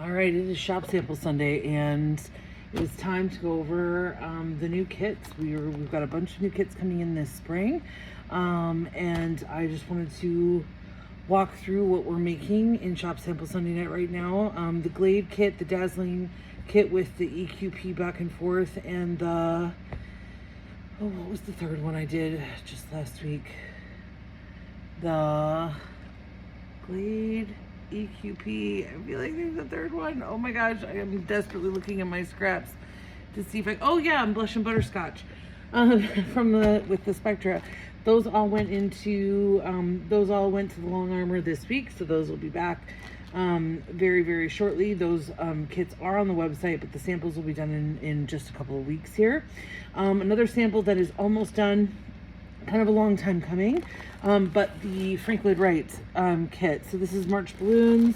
All right, it is Shop Sample Sunday, and it was time to go over the new kits. We've got a bunch of new kits coming in this spring, and I just wanted to walk through what we're making in Shop Sample Sunday night right now. The Glade kit, the Dazzling kit with the EQP back and forth, and the what was the third one I did just last week? The Glade EQP. I feel like there's a third one. Oh my gosh, I am desperately looking at my scraps to see if oh yeah, I'm Blush and Butterscotch with the Spectra. Those all went to the Long Armor this week, so those will be back very, very shortly. Those kits are on the website, but the samples will be done in just a couple of weeks here. Another sample that is almost done, kind of a long time coming, but the Frank Lloyd Wright kit. So this is March balloons,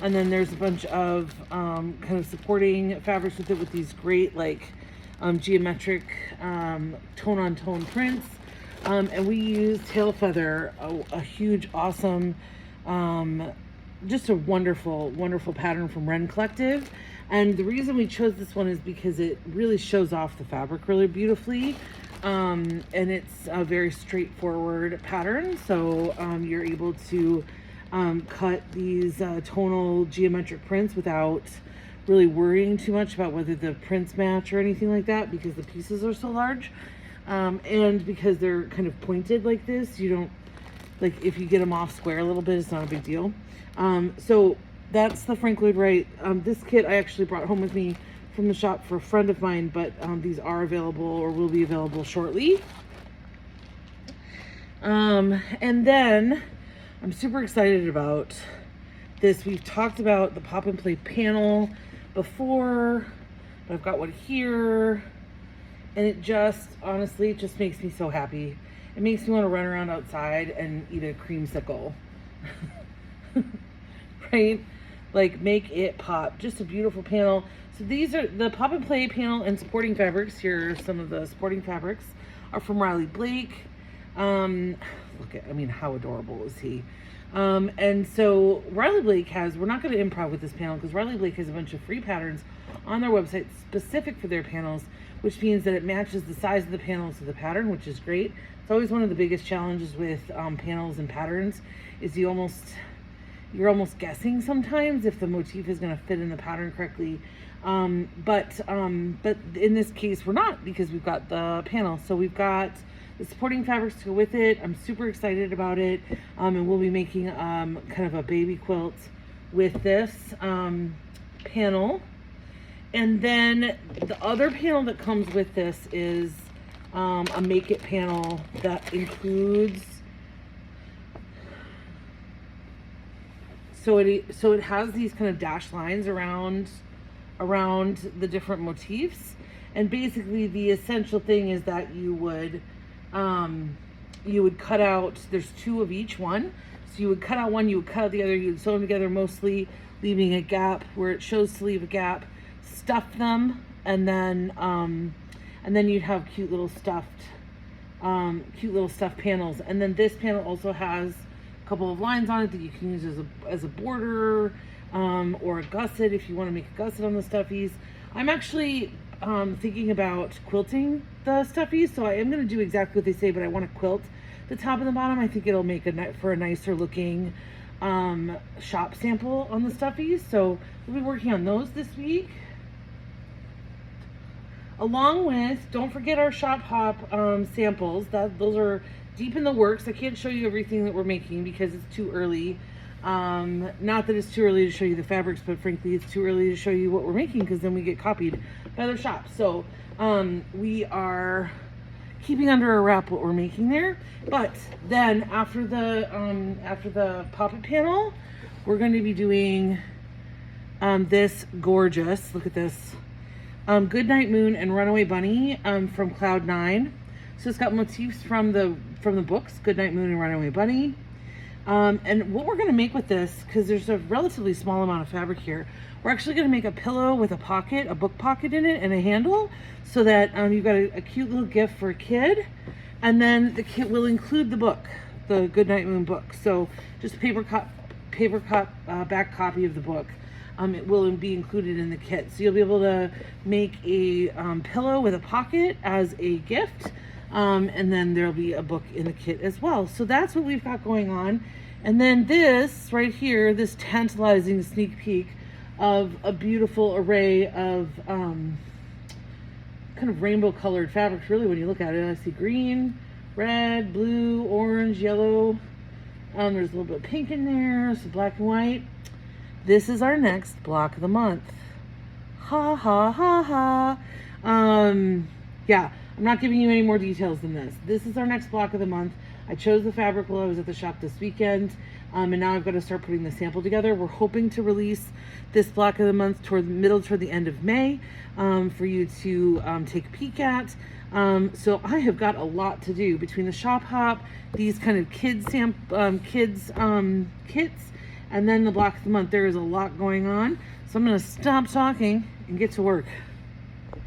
and then there's a bunch of kind of supporting fabrics with it, with these great geometric tone-on-tone prints. And we used Tail Feather, a huge, awesome, just a wonderful, wonderful pattern from Wren Collective. And the reason we chose this one is because it really shows off the fabric really beautifully. And it's a very straightforward pattern, so you're able to cut these tonal geometric prints without really worrying too much about whether the prints match or anything like that, because the pieces are so large, and because they're kind of pointed like this, you don't, if you get them off square a little bit, it's not a big deal. So that's the Frank Lloyd Wright. This kit I actually brought home with me from the shop for a friend of mine, but these are available or will be available shortly. And then I'm super excited about this. We've talked about the Pop and Play panel before, but I've got one here, and it just, honestly, it just makes me so happy. It makes me want to run around outside and eat a creamsicle. Right? Make it pop. Just a beautiful panel. So these are the Pop and Play panel and supporting fabrics. Here are some of the supporting fabrics are from Riley Blake. Look at, how adorable is he? And so Riley Blake we're not going to improv with this panel, because Riley Blake has a bunch of free patterns on their website specific for their panels, which means that it matches the size of the panels to the pattern, which is great. It's always one of the biggest challenges with panels and patterns, is you're almost guessing sometimes if the motif is going to fit in the pattern correctly. But in this case we're not, because we've got the panel. So we've got the supporting fabrics to go with it. I'm super excited about it. And we'll be making kind of a baby quilt with this panel. And then the other panel that comes with this is a make it panel that includes, so it has these kind of dashed lines around the different motifs, and basically the essential thing is that you would cut out, there's two of each one, so you would cut out one, you would cut out the other, you would sew them together, mostly leaving a gap where it shows to leave a gap, stuff them, and then you'd have cute little stuffed panels. And then this panel also has a couple of lines on it that you can use as a border, or a gusset if you want to make a gusset on the stuffies. I'm actually thinking about quilting the stuffies, so I am going to do exactly what they say, but I want to quilt the top and the bottom. I think it'll make for a nicer looking shop sample on the stuffies, so we'll be working on those this week. Along with, don't forget our shop hop samples. Those are deep in the works. I can't show you everything that we're making because it's too early. Not that it's too early to show you the fabrics, but frankly it's too early to show you what we're making, because then we get copied by other shops. So we are keeping under a wrap what we're making there. But then after the pop-up panel, we're going to be doing this gorgeous, look at this, Goodnight Moon and Runaway Bunny from Cloud 9. So it's got motifs from the books Goodnight Moon and Runaway Bunny. And what we're going to make with this, because there's a relatively small amount of fabric here, we're actually going to make a pillow with a pocket, a book pocket in it, and a handle, so that you've got a cute little gift for a kid. And then the kit will include the book, the Goodnight Moon book. So just paper cut back copy of the book. it will be included in the kit. So you'll be able to make a pillow with a pocket as a gift. And then there'll be a book in the kit as well. So that's what we've got going on. And then this right here, this tantalizing sneak peek of a beautiful array of kind of rainbow colored fabrics. Really, when you look at it, I see green, red, blue, orange, yellow. There's a little bit of pink in there, some black and white. This is our next block of the month. Ha ha ha ha. Yeah, I'm not giving you any more details than this. This is our next block of the month. I chose the fabric while I was at the shop this weekend, and now I've got to start putting the sample together. We're hoping to release this block of the month toward the end of May, for you to take a peek at. So I have got a lot to do between the shop hop, these kind of kids kits, and then the block of the month. There is a lot going on. So I'm going to stop talking and get to work.